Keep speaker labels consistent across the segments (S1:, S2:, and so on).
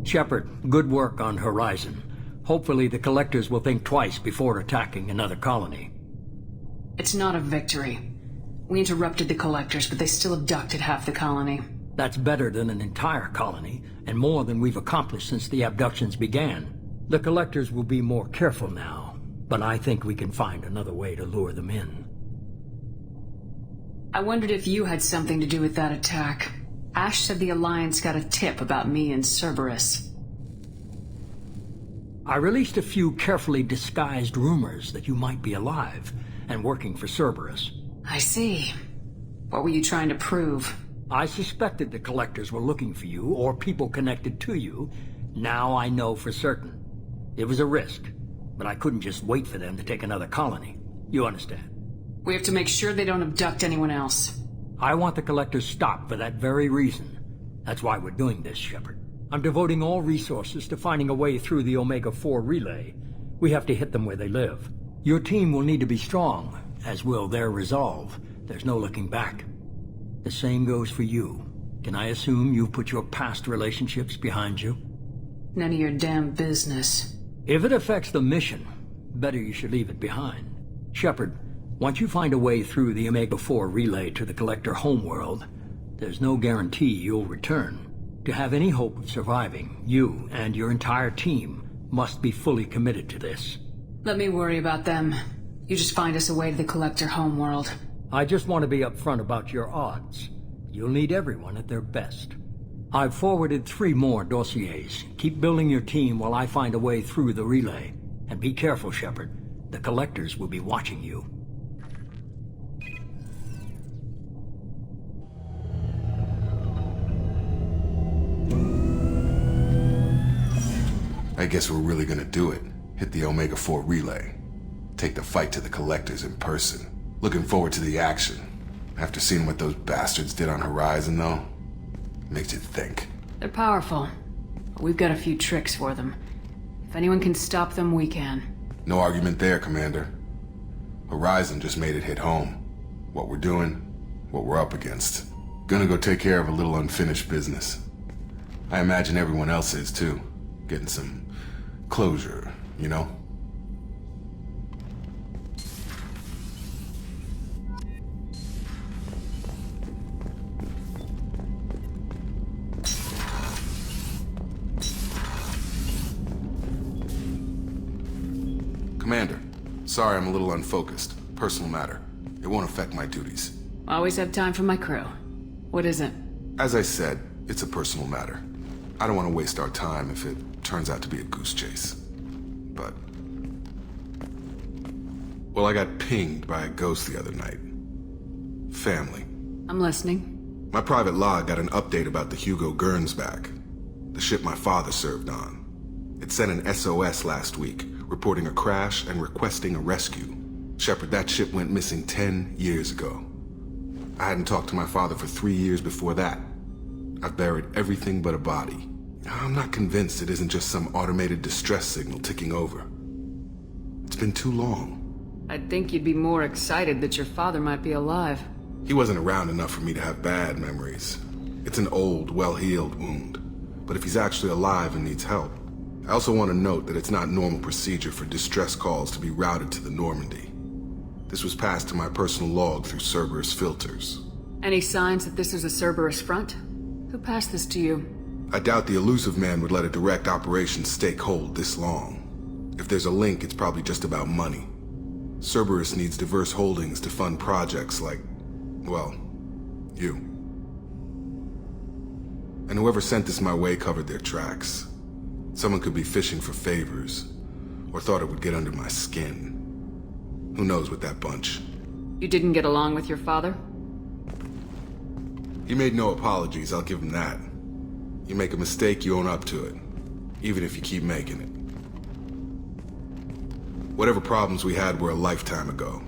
S1: Shepard, good work on Horizon. Hopefully the Collectors will think twice before attacking another colony.
S2: It's not a victory. We interrupted the Collectors, but they still abducted half the colony.
S1: That's better than an entire colony, and more than we've accomplished since the abductions began. The Collectors will be more careful now, but I think we can find another way to lure them in.
S2: I wondered if you had something to do with that attack. Ash said the Alliance got a tip about me and Cerberus.
S1: I released a few carefully disguised rumors that you might be alive and working for Cerberus.
S2: I see. What were you trying to prove?
S1: I suspected the Collectors were looking for you, or people connected to you. Now I know for certain. It was a risk, but I couldn't just wait for them to take another colony. You understand?
S2: We have to make sure they don't abduct anyone else.
S1: I want the Collectors stopped for that very reason. That's why we're doing this, Shepard. I'm devoting all resources to finding a way through the Omega-4 relay. We have to hit them where they live. Your team will need to be strong, as will their resolve. There's no looking back. The same goes for you. Can I assume you've put your past relationships behind you?
S2: None of your damn business.
S1: If it affects the mission, better you should leave it behind. Shepard, once you find a way through the Omega-4 relay to the Collector homeworld, there's no guarantee you'll return. To have any hope of surviving, you and your entire team must be fully committed to this.
S2: Let me worry about them. You just find us a way to the Collector homeworld.
S1: I just want to be upfront about your odds. You'll need everyone at their best. I've forwarded 3 more dossiers. Keep building your team while I find a way through the relay. And be careful, Shepard. The Collectors will be watching you.
S3: I guess we're really gonna do it. Hit the Omega-4 relay. Take the fight to the Collectors in person. Looking forward to the action. After seeing what those bastards did on Horizon, though, makes you think.
S2: They're powerful, but we've got a few tricks for them. If anyone can stop them, we can.
S3: No argument there, Commander. Horizon just made it hit home. What we're doing, what we're up against. Gonna go take care of a little unfinished business. I imagine everyone else is, too. Getting some closure, you know? Commander, sorry I'm a little unfocused. Personal matter. It won't affect my duties.
S2: Always have time for my crew. What is it?
S3: As I said, it's a personal matter. I don't want to waste our time if it turns out to be a goose chase. But... well, I got pinged by a ghost the other night. Family.
S2: I'm listening.
S3: My private log got an update about the Hugo Gernsback, the ship my father served on. It sent an SOS last week, reporting a crash and requesting a rescue. Shepard, that ship went missing 10 years ago. I hadn't talked to my father for 3 years before that. I've buried everything but a body. I'm not convinced it isn't just some automated distress signal ticking over. It's been too long.
S2: I'd think you'd be more excited that your father might be alive.
S3: He wasn't around enough for me to have bad memories. It's an old, well-healed wound. But if he's actually alive and needs help, I also want to note that it's not normal procedure for distress calls to be routed to the Normandy. This was passed to my personal log through Cerberus filters.
S2: Any signs that this is a Cerberus front? Who passed this to you?
S3: I doubt the elusive man would let a direct operation stake hold this long. If there's a link, it's probably just about money. Cerberus needs diverse holdings to fund projects like, well, you. And whoever sent this my way covered their tracks. Someone could be fishing for favors, or thought it would get under my skin. Who knows with that bunch?
S2: You didn't get along with your father?
S3: He made no apologies, I'll give him that. You make a mistake, you own up to it. Even if you keep making it. Whatever problems we had were a lifetime ago.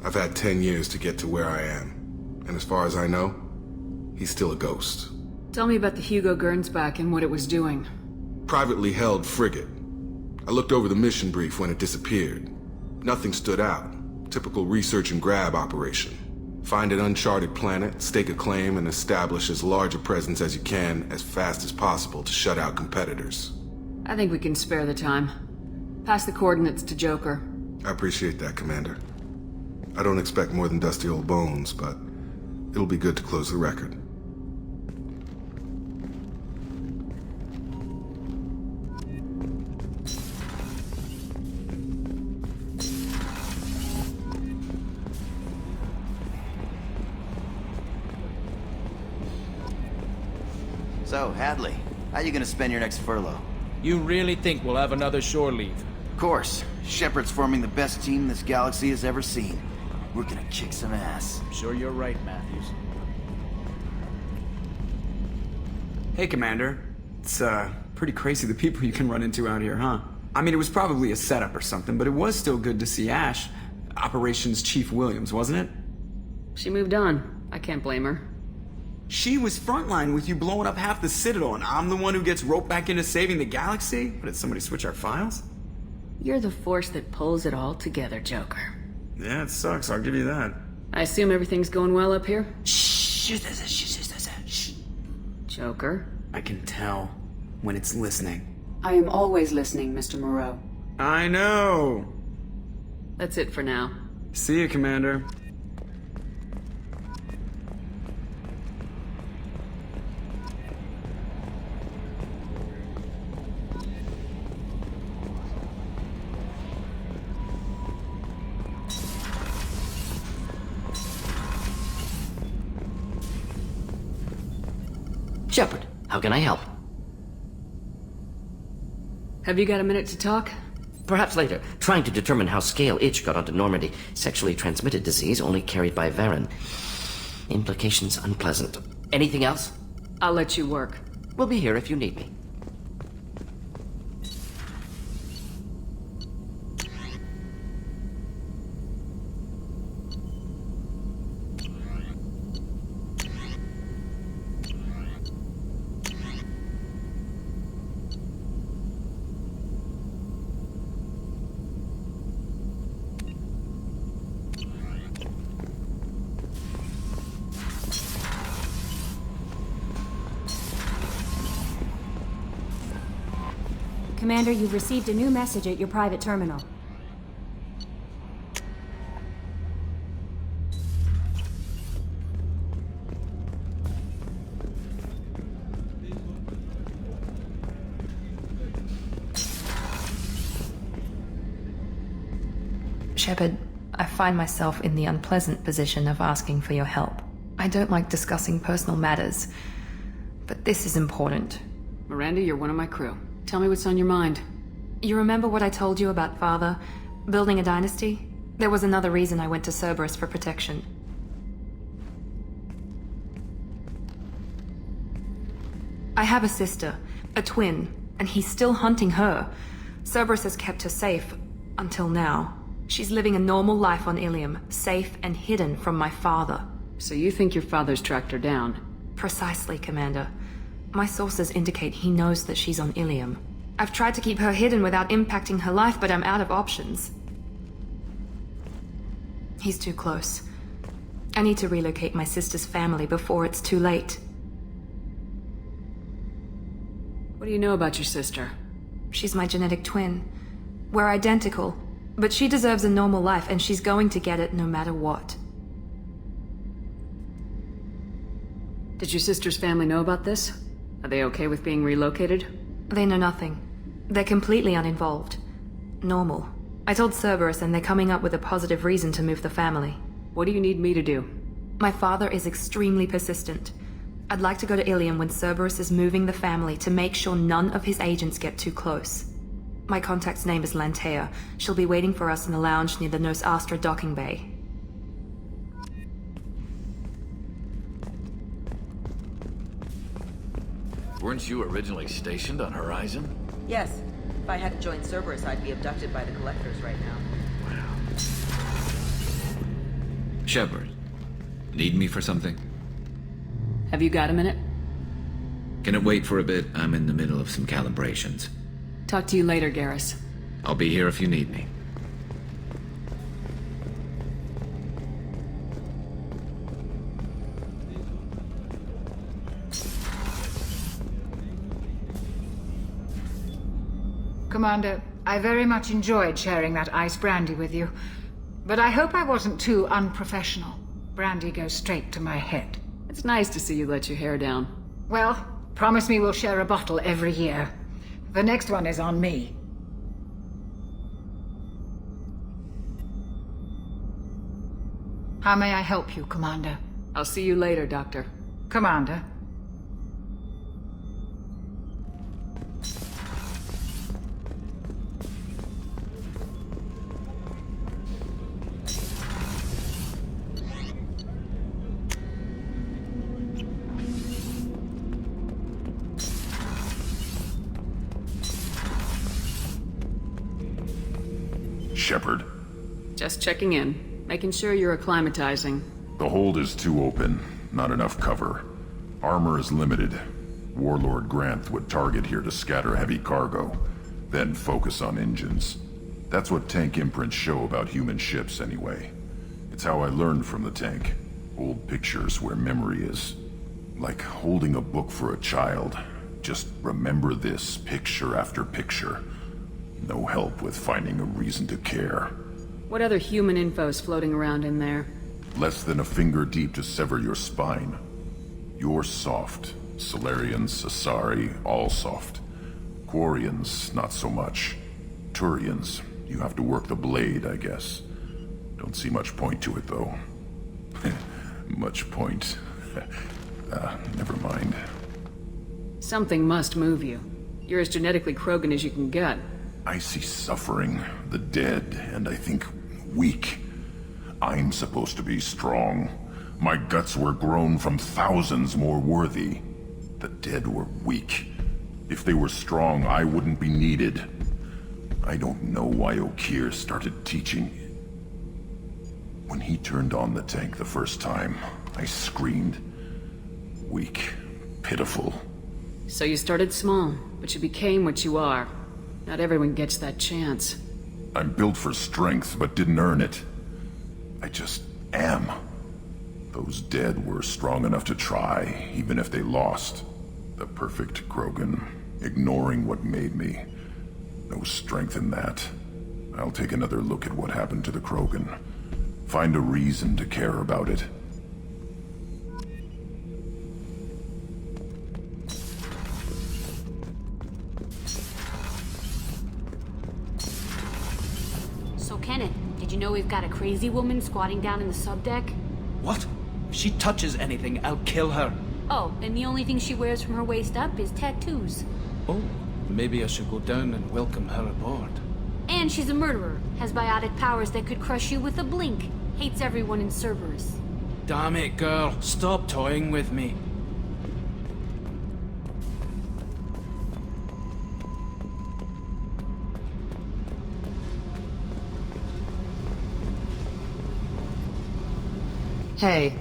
S3: I've had 10 years to get to where I am. And as far as I know, he's still a ghost.
S2: Tell me about the Hugo Gernsback and what it was doing.
S3: Privately held frigate. I looked over the mission brief when it disappeared. Nothing stood out. Typical research and grab operation. Find an uncharted planet, stake a claim, and establish as large a presence as you can as fast as possible to shut out competitors.
S2: I think we can spare the time. Pass the coordinates to Joker.
S3: I appreciate that, Commander. I don't expect more than dusty old bones, but it'll be good to close the record.
S4: So, Hadley, how you gonna spend your next furlough?
S5: You really think we'll have another shore leave?
S4: Of course. Shepard's forming the best team this galaxy has ever seen. We're gonna kick some ass.
S5: I'm sure you're right, Matthews.
S6: Hey, Commander. It's, pretty crazy the people you can run into out here, huh? I mean, it was probably a setup or something, but it was still good to see Ash. Operations Chief Williams, wasn't it?
S2: She moved on. I can't blame her.
S6: She was frontline with you blowing up half the Citadel, and I'm the one who gets roped back into saving the galaxy? But did somebody switch our files?
S2: You're the force that pulls it all together, Joker.
S6: Yeah, it sucks, I'll give you that.
S2: I assume everything's going well up here?
S6: Shh.
S2: Joker?
S6: I can tell when it's listening.
S2: I am always listening, Mr. Moreau.
S6: I know!
S2: That's it for now.
S6: See you, Commander.
S7: Shepard, how can I help?
S2: Have you got a minute to talk?
S7: Perhaps later. Trying to determine how scale itch got onto Normandy. Sexually transmitted disease only carried by Varen. Implications unpleasant. Anything else?
S2: I'll let you work.
S7: We'll be here if you need me.
S8: Commander, you've received a new message at your private terminal.
S9: Shepard, I find myself in the unpleasant position of asking for your help. I don't like discussing personal matters, but this is important.
S2: Miranda, you're one of my crew. Tell me what's on your mind.
S9: You remember what I told you about Father? Building a dynasty? There was another reason I went to Cerberus for protection. I have a sister, a twin, and he's still hunting her. Cerberus has kept her safe, until now. She's living a normal life on Ilium, safe and hidden from my father.
S2: So you think your father's tracked her down?
S9: Precisely, Commander. My sources indicate he knows that she's on Ilium. I've tried to keep her hidden without impacting her life, but I'm out of options. He's too close. I need to relocate my sister's family before it's too late.
S2: What do you know about your sister?
S9: She's my genetic twin. We're identical, but she deserves a normal life, and she's going to get it no matter what.
S2: Did your sister's family know about this? Are they okay with being relocated?
S9: They know nothing. They're completely uninvolved. Normal. I told Cerberus, and they're coming up with a positive reason to move the family.
S2: What do you need me to do?
S9: My father is extremely persistent. I'd like to go to Ilium when Cerberus is moving the family to make sure none of his agents get too close. My contact's name is Lantea. She'll be waiting for us in the lounge near the Nos Astra docking bay.
S10: Weren't you originally stationed on Horizon?
S11: Yes. If I hadn't joined Cerberus, I'd be abducted by the Collectors right now.
S10: Wow. Shepard, need me for something?
S2: Have you got a minute?
S10: Can it wait for a bit? I'm in the middle of some calibrations.
S2: Talk to you later, Garrus.
S10: I'll be here if you need me.
S12: Commander, I very much enjoyed sharing that ice brandy with you. But I hope I wasn't too unprofessional. Brandy goes straight to my head.
S2: It's nice to see you let your hair down.
S12: Well, promise me we'll share a bottle every year. The next one is on me. How may I help you, Commander?
S2: I'll see you later, Doctor.
S12: Commander?
S13: Shepard.
S2: Just checking in. Making sure you're acclimatizing.
S13: The hold is too open. Not enough cover. Armor is limited. Warlord Granth would target here to scatter heavy cargo, then focus on engines. That's what tank imprints show about human ships, anyway. It's how I learned from the tank. Old pictures where memory is. Like holding a book for a child. Just remember this, picture after picture. No help with finding a reason to care.
S2: What other human info's floating around in there?
S13: Less than a finger deep to sever your spine. You're soft. Solarians, Asari, all soft. Quarians, not so much. Turians, you have to work the blade, I guess. Don't see much point to it, though. Much point. Never mind.
S2: Something must move you. You're as genetically Krogan as you can get.
S13: I see suffering, the dead, and I think weak. I'm supposed to be strong. My guts were grown from thousands more worthy. The dead were weak. If they were strong, I wouldn't be needed. I don't know why Okeer started teaching. When he turned on the tank the first time, I screamed. Weak, pitiful.
S2: So you started small, but you became what you are. Not everyone gets that chance.
S13: I'm built for strength, but didn't earn it. I just am. Those dead were strong enough to try, even if they lost. The perfect Krogan, ignoring what made me. No strength in that. I'll take another look at what happened to the Krogan. Find a reason to care about it.
S14: So Kenneth, did you know we've got a crazy woman squatting down in the subdeck?
S5: What? If she touches anything, I'll kill her.
S14: Oh, and the only thing she wears from her waist up is tattoos.
S5: Oh, maybe I should go down and welcome her aboard.
S14: And she's a murderer, has biotic powers that could crush you with a blink, hates everyone in Cerberus.
S5: Damn it, girl. Stop toying with me.
S2: Hey.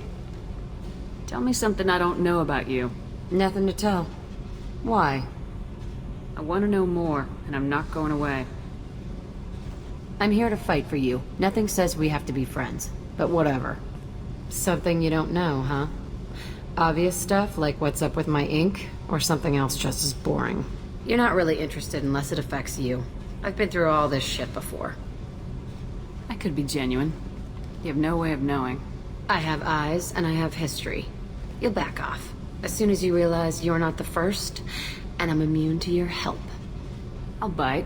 S2: Tell me something I don't know about you.
S15: Nothing to tell. Why?
S2: I want to know more, and I'm not going away.
S15: I'm here to fight for you. Nothing says we have to be friends, but whatever. Something you don't know, huh? Obvious stuff like what's up with my ink, or something else just as boring? You're not really interested unless it affects you. I've been through all this shit before.
S2: I could be genuine. You have no way of knowing.
S15: I have eyes, and I have history. You'll back off. As soon as you realize you're not the first, and I'm immune to your help.
S2: I'll bite.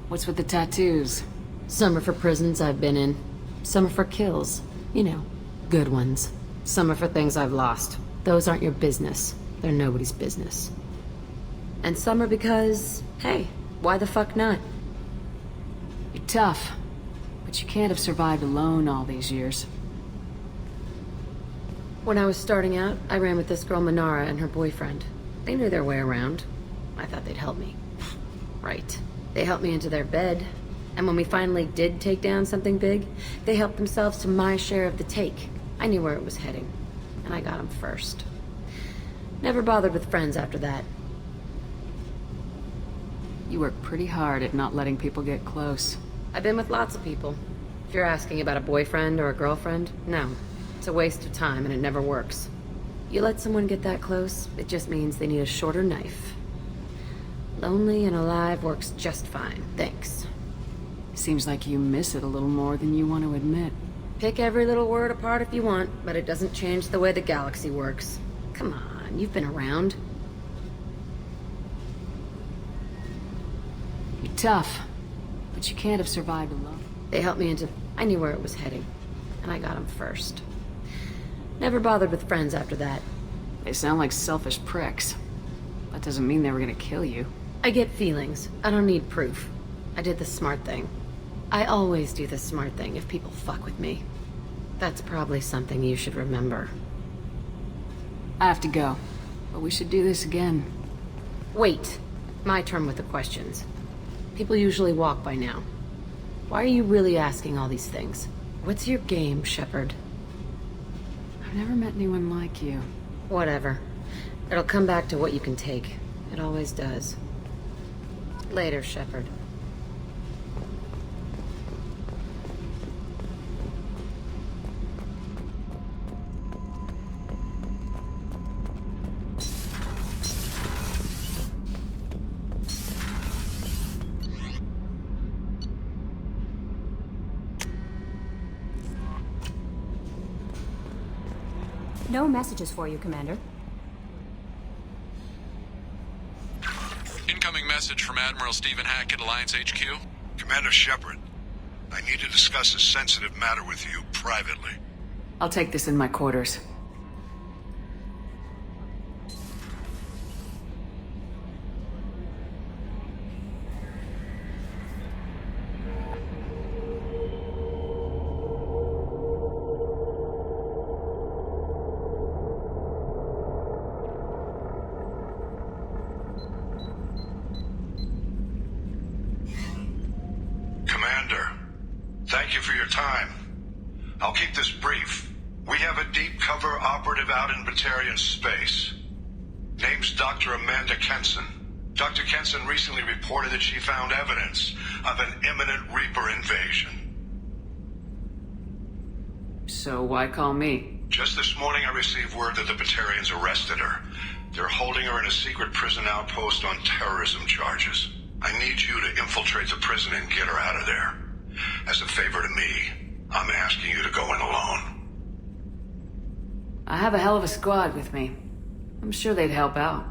S2: What's with the tattoos?
S15: Some are for prisons I've been in. Some are for kills. You know, good ones. Some are for things I've lost. Those aren't your business. They're nobody's business. And some are because, hey, why the fuck not?
S2: You're tough, but you can't have survived alone all these years.
S15: When I was starting out, I ran with this girl Minara and her boyfriend. They knew their way around. I thought they'd help me. Right. They helped me into their bed. And when we finally did take down something big, they helped themselves to my share of the take. I knew where it was heading. And I got them first. Never bothered with friends after that.
S2: You work pretty hard at not letting people get close.
S15: I've been with lots of people. If you're asking about a boyfriend or a girlfriend, no. It's a waste of time and it never works. You let someone get that close, it just means they need a shorter knife. Lonely and alive works just fine, thanks.
S2: Seems like you miss it a little more than you want to admit.
S15: Pick every little word apart if you want, but it doesn't change the way the galaxy works. Come on, you've been around.
S2: You're tough, but you can't have survived alone.
S15: They helped me into... I knew where it was heading, and I got them first. Never bothered with friends after that.
S2: They sound like selfish pricks. That doesn't mean they were gonna kill you.
S15: I get feelings. I don't need proof. I did the smart thing. I always do the smart thing if people fuck with me. That's probably something you should remember.
S2: I have to go, but we should do this again.
S15: Wait. My turn with the questions. People usually walk by now. Why are you really asking all these things? What's your game, Shepard?
S2: I've never met anyone like you.
S15: Whatever. It'll come back to what you can take. It always does. Later, Shepard.
S8: No messages for you, Commander.
S16: Incoming message from Admiral Stephen Hackett, Alliance HQ.
S17: Commander Shepard, I need to discuss a sensitive matter with you privately.
S2: I'll take this in my quarters.
S17: Thank you for your time. I'll keep this brief. We have a deep cover operative out in Batarian space. Name's Dr. Amanda Kenson. Dr. Kenson recently reported that she found evidence of an imminent Reaper invasion.
S2: So why call me?
S17: Just this morning I received word that the Batarians arrested her. They're holding her in a secret prison outpost on terrorism charges. I need you to infiltrate the prison and get her out of there. As a favor to me, I'm asking you to go in alone.
S2: I have a hell of a squad with me. I'm sure they'd help out.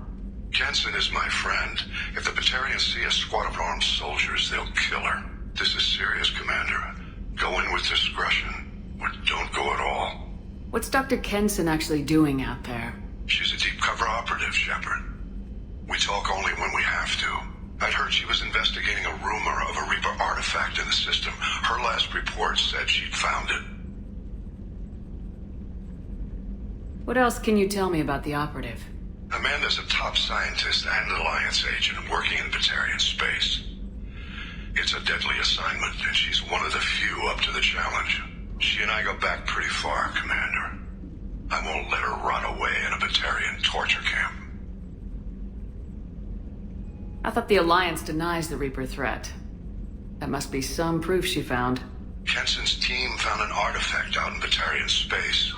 S17: Kenson is my friend. If the Batarians see a squad of armed soldiers, they'll kill her. This is serious, Commander. Go in with discretion, or don't go at all.
S2: What's Dr. Kenson actually doing out there?
S17: She's a deep cover operative, Shepard. We talk only when we have to. I'd heard she was investigating a rumor of a Reaper artifact in the system. Her last report said she'd found it.
S2: What else can you tell me about the operative?
S17: Amanda's a top scientist and an Alliance agent working in Batarian space. It's a deadly assignment, and she's one of the few up to the challenge. She and I go back pretty far, Commander. I won't let her rot away in a Batarian torture camp.
S2: I thought the Alliance denies the Reaper threat. That must be some proof she found.
S17: Kenson's team found an artifact out in Batarian space.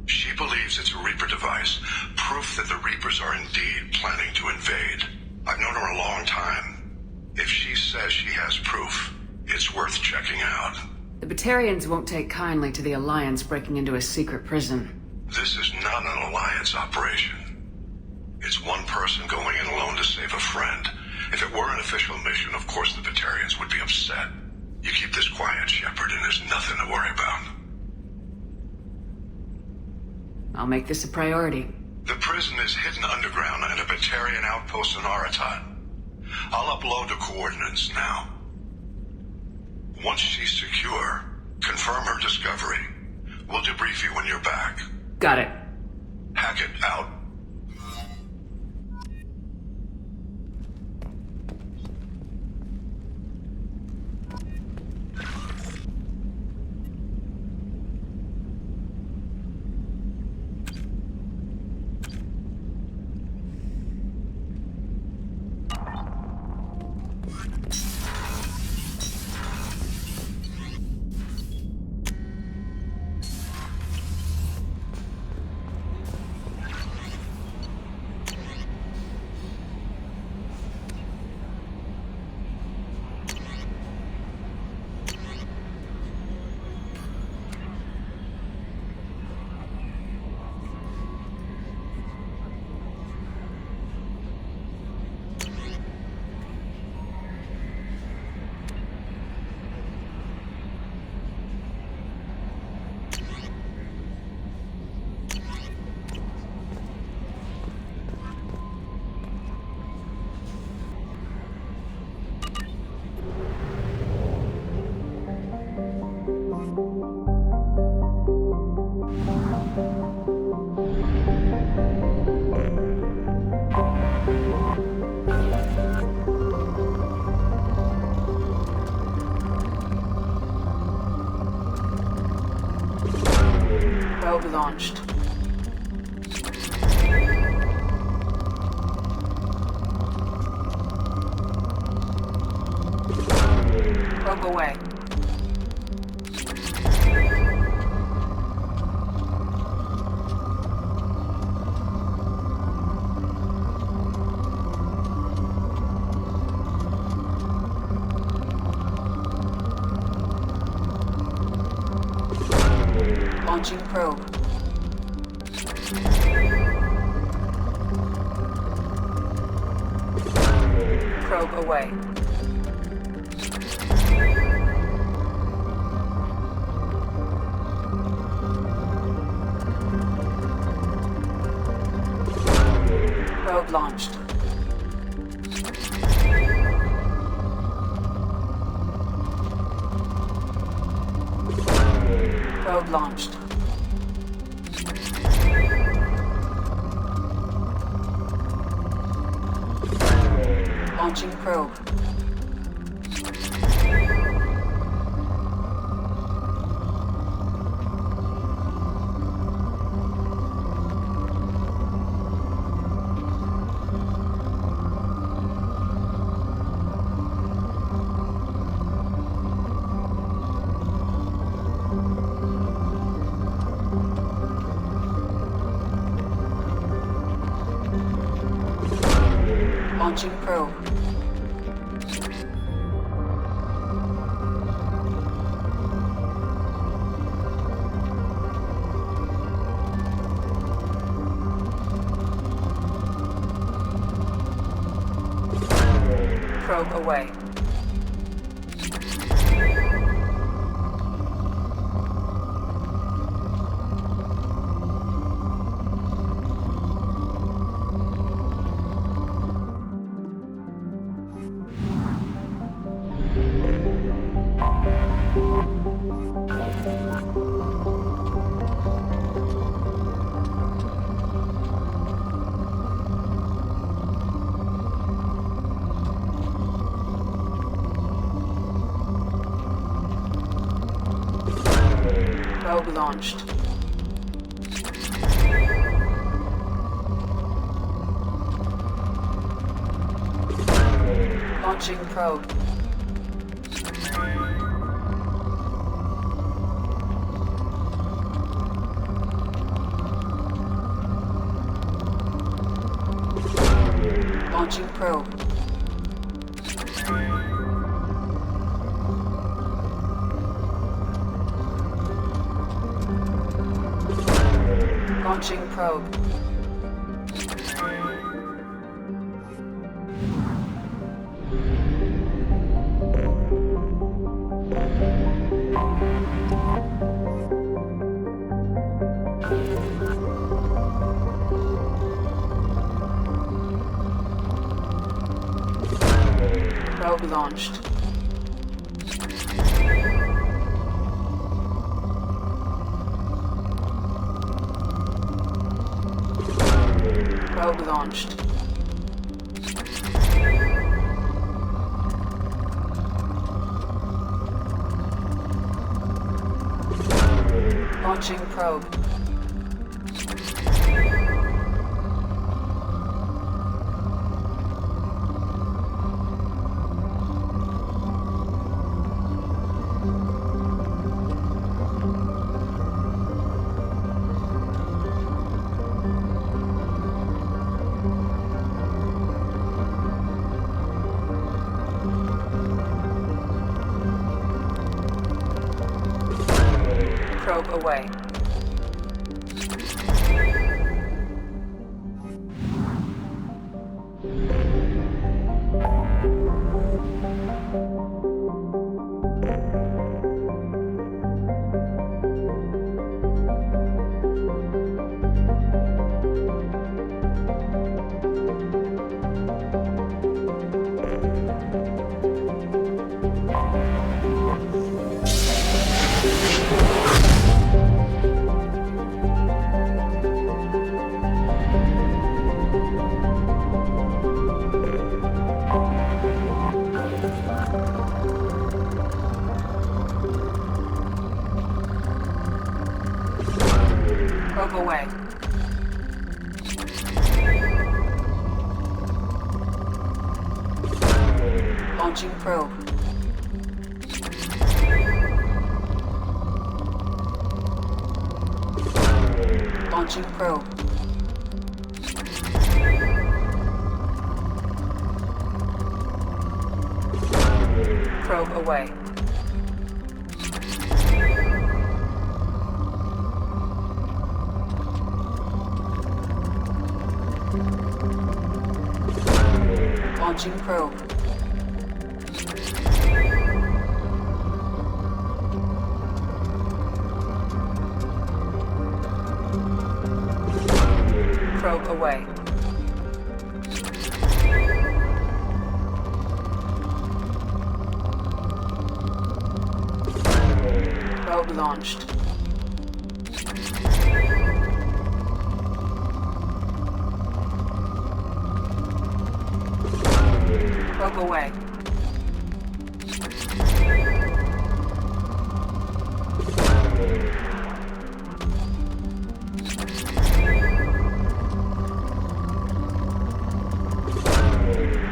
S17: She believes it's a Reaper device, proof that the Reapers are indeed planning to invade. I've known her a long time. If she says she has proof, it's worth checking out.
S2: The Batarians won't take kindly to the Alliance breaking into a secret prison.
S17: This is not an Alliance operation. It's one person going in alone to save a friend. If it were an official mission, of course the Batarians would be upset. You keep this quiet, Shepard, and there's nothing to worry about.
S2: I'll make this a priority.
S17: The prison is hidden underground in a Batarian outpost in Aratat. I'll upload the coordinates now. Once she's secure, confirm her discovery. We'll debrief you when you're back.
S2: Got it.
S17: Hackett out.
S15: launched. Probe away. Launching probe. Probe away. Probe launched. Probe launched. Launching probe. Launching probe. Probe away. Probe launched. Launching probe. Launching probe. Launching probe. Probe launched. Probe launched. Launching probe. Probe away.
S12: Probe away. Launching probe. Launching probe. Probe away. Launching probe. Probe away. Probe launched. Probe away.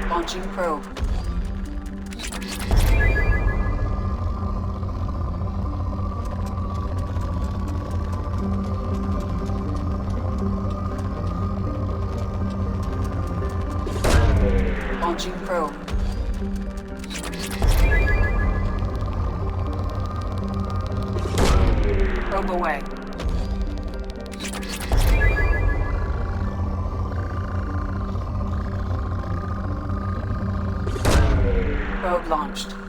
S12: Launching probe. Launching probe. Probe away. Probe launched.